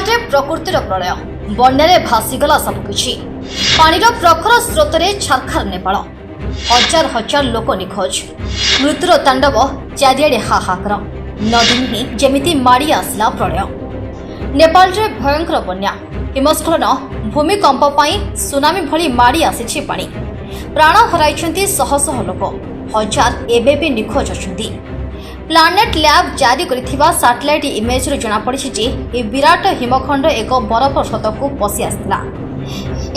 नेपाଳରେ ପ୍ରକୃତିର ପ୍ରଳୟ ବନ୍ୟାରେ ଭାସିଗଲା ସବୁକିଛି। ପାଣିର ପ୍ରଖର ସ୍ରୋତରେ ଛାରଖାର ନେପାଳ। ହଜାର ହଜାର ଲୋକ ନିଖୋଜ। ମୃତ୍ୟୁର ତାଣ୍ଡବ ଚାରିଆଡ଼େ ହାହାକାର। ନଦୀ ନୁହେଁ ଯେମିତି ମାଡ଼ି ଆସିଲା ପ୍ରଳୟ। ନେପାଳରେ ଭୟଙ୍କର ବନ୍ୟା, ହିମସ୍ଖଳନ, ଭୂମିକମ୍ପ ପାଇଁ ସୁନାମି ଭଳି ମାଡ଼ି ଆସିଛି ପାଣି। ପ୍ରାଣ ହରାଇଛନ୍ତି ଶହ ଶହ ଲୋକ। ହଜାର ଏବେ ବି ନିଖୋଜ ଅଛନ୍ତି। ପ୍ଲାନେଟ୍ ଲ୍ୟାବ୍ ଜାରି କରିଥିବା ସାଟେଲାଇଟ୍ ଇମେଜରୁ ଜଣାପଡ଼ିଛି ଯେ ଏହି ବିରାଟ ହିମଖଣ୍ଡ ଏକ ବରଫ ସ୍ରୋତକୁ ପଶି ଆସିଥିଲା।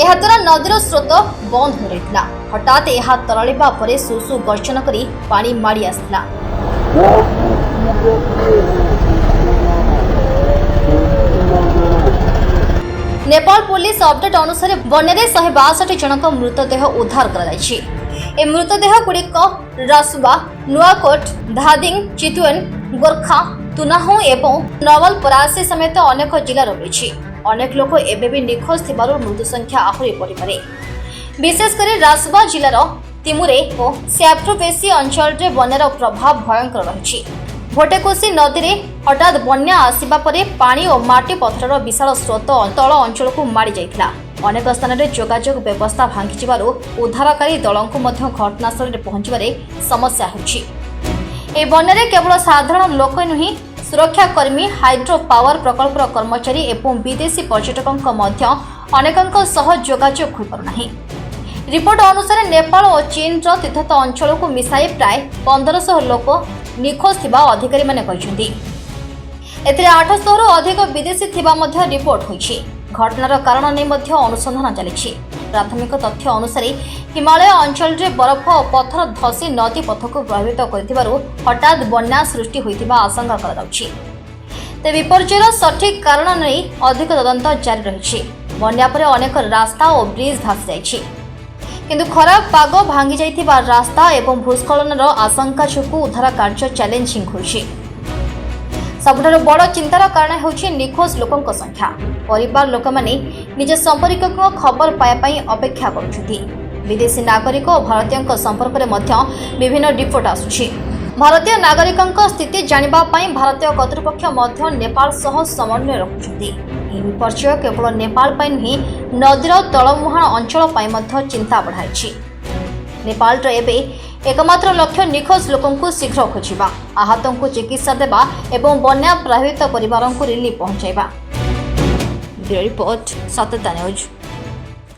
ଏହାଦ୍ୱାରା ନଦୀର ସ୍ରୋତ ବନ୍ଦ ହୋଇ ରହିଥିଲା। ହଠାତ୍ ଏହା ତରଳିବା ପରେ ସୁସୁ ଗର୍ଜନ କରି ପାଣି ମାଡ଼ି ଆସିଥିଲା। ନେପାଳ ପୋଲିସ ଅପଡେଟ୍ ଅନୁସାରେ ବନ୍ୟାରେ 162 ଜଣଙ୍କ ମୃତଦେହ ଉଦ୍ଧାର କରାଯାଇଛି। ଏ ମୃତଦେହଗୁଡ଼ିକ ରାସୁବା, ନୂଆକୋଟ, ଧାଦିଂ, ଚିତୱେନ୍, ଗୋର୍ଖା, ତୁନାହୁ ଏବଂ ନବଲପରାସି ସମେତ ଅନେକ ଜିଲ୍ଲାର ରହିଛି। ଅନେକ ଲୋକ ଏବେ ବି ନିଖୋଜ ଥିବାରୁ ମୃତ୍ୟୁ ସଂଖ୍ୟା ଆହୁରି ବଢ଼ିପାରେ। ବିଶେଷ କରି ରାସୁବା ଜିଲ୍ଲାର ତିମୁରେ ଓ ସ୍ୟାଫ୍ରୋବେସି ଅଞ୍ଚଳରେ ବନ୍ୟାର ପ୍ରଭାବ ଭୟଙ୍କର ରହିଛି। ଭୋଟେକୋସି ନଦୀରେ ହଠାତ୍ ବନ୍ୟା ଆସିବା ପରେ ପାଣି ଓ ମାଟି ପଥରର ବିଶାଳ ସ୍ରୋତ ତଳ ଅଞ୍ଚଳକୁ ମାଡ଼ି ଯାଇଥିଲା। ଅନେକ ସ୍ଥାନରେ ଯୋଗାଯୋଗ ବ୍ୟବସ୍ଥା ଭାଙ୍ଗିଯିବାରୁ ଉଦ୍ଧାରକାରୀ ଦଳଙ୍କୁ ମଧ୍ୟ ଘଟଣାସ୍ଥଳରେ ପହଞ୍ଚିବାରେ ସମସ୍ୟା ହେଉଛି। ଏହି ବନ୍ୟାରେ କେବଳ ସାଧାରଣ ଲୋକ ନୁହେଁ, ସୁରକ୍ଷାକର୍ମୀ, ହାଇଡ୍ରୋ ପାୱାର ପ୍ରକଳ୍ପର କର୍ମଚାରୀ ଏବଂ ବିଦେଶୀ ପର୍ଯ୍ୟଟକଙ୍କ ମଧ୍ୟ ଅନେକଙ୍କ ସହ ଯୋଗାଯୋଗ ହୋଇପାରୁନାହିଁ। ରିପୋର୍ଟ ଅନୁସାରେ ନେପାଳ ଓ ଚୀନର ତୀର୍ଥ ଅଞ୍ଚଳକୁ ମିଶାଇ ପ୍ରାୟ 1500 ଲୋକ ନିଖୋଜ ଥିବା ଅଧିକାରୀମାନେ କହିଛନ୍ତି। ଏଥିରେ 800ରୁ ଅଧିକ ବିଦେଶୀ ଥିବା ମଧ୍ୟ ରିପୋର୍ଟ ହୋଇଛି। ଘଟଣାର କାରଣ ନେଇ ମଧ୍ୟ ଅନୁସନ୍ଧାନ ଚାଲିଛି। ପ୍ରାଥମିକ ତଥ୍ୟ ଅନୁସାରେ ହିମାଳୟ ଅଞ୍ଚଳରେ ବରଫ ଓ ପଥର ଧସି ନଦୀ ପଥକୁ ପ୍ରଭାବିତ କରିଥିବାରୁ ହଠାତ୍ ବନ୍ୟା ସୃଷ୍ଟି ହୋଇଥିବା ଆଶଙ୍କା କରାଯାଉଛି। ତେବେ ବିପର୍ଯ୍ୟୟର ସଠିକ୍ କାରଣ ନେଇ ଅଧିକ ତଦନ୍ତ ଜାରି ରହିଛି। ବନ୍ୟା ପରେ ଅନେକ ରାସ୍ତା ଓ ବ୍ରିଜ୍ ଭାସି ଯାଇଛି। କିନ୍ତୁ ଖରାପ ପାଗ, ଭାଙ୍ଗି ଯାଇଥିବା ରାସ୍ତା ଏବଂ ଭୂସ୍ଖଳନର ଆଶଙ୍କା ଯୋଗୁଁ ଉଦ୍ଧାର କାର୍ଯ୍ୟ ଚ୍ୟାଲେଞ୍ଜିଂ ହୋଇଛି। ସବୁଠାରୁ ବଡ଼ ଚିନ୍ତାର କାରଣ ହେଉଛି ନିଖୋଜ ଲୋକଙ୍କ ସଂଖ୍ୟା। ପରିବାର ଲୋକମାନେ ନିଜ ସମ୍ପର୍କୀୟଙ୍କ ଖବର ପାଇବା ପାଇଁ ଅପେକ୍ଷା କରୁଛନ୍ତି। ବିଦେଶୀ ନାଗରିକ ଓ ଭାରତୀୟଙ୍କ ସମ୍ପର୍କରେ ମଧ୍ୟ ବିଭିନ୍ନ ରିପୋର୍ଟ ଆସୁଛି। ଭାରତୀୟ ନାଗରିକଙ୍କ ସ୍ଥିତି ଜାଣିବା ପାଇଁ ଭାରତୀୟ କର୍ତ୍ତୃପକ୍ଷ ମଧ୍ୟ ନେପାଳ ସହ ସମନ୍ୱୟ ରଖୁଛନ୍ତି। ଏହି ବିପର୍ଯ୍ୟୟ କେବଳ ନେପାଳ ପାଇଁ ନୁହେଁ, ନଦୀର ତଳମୁହାଣ ଅଞ୍ଚଳ ପାଇଁ ମଧ୍ୟ ଚିନ୍ତା ବଢ଼ାଇଛି। ନେପାଳର ଏବେ एकमात्र लक्ष्य निखोज लोकंकु शीघ्र खोजिबा, आहतंकु चिकित्सा देबा एवं बन्या प्रभावित परिवारंकु रिलीफ पहुंचाइबा। ब्यूरो रिपोर्ट, सत्यता न्यूज।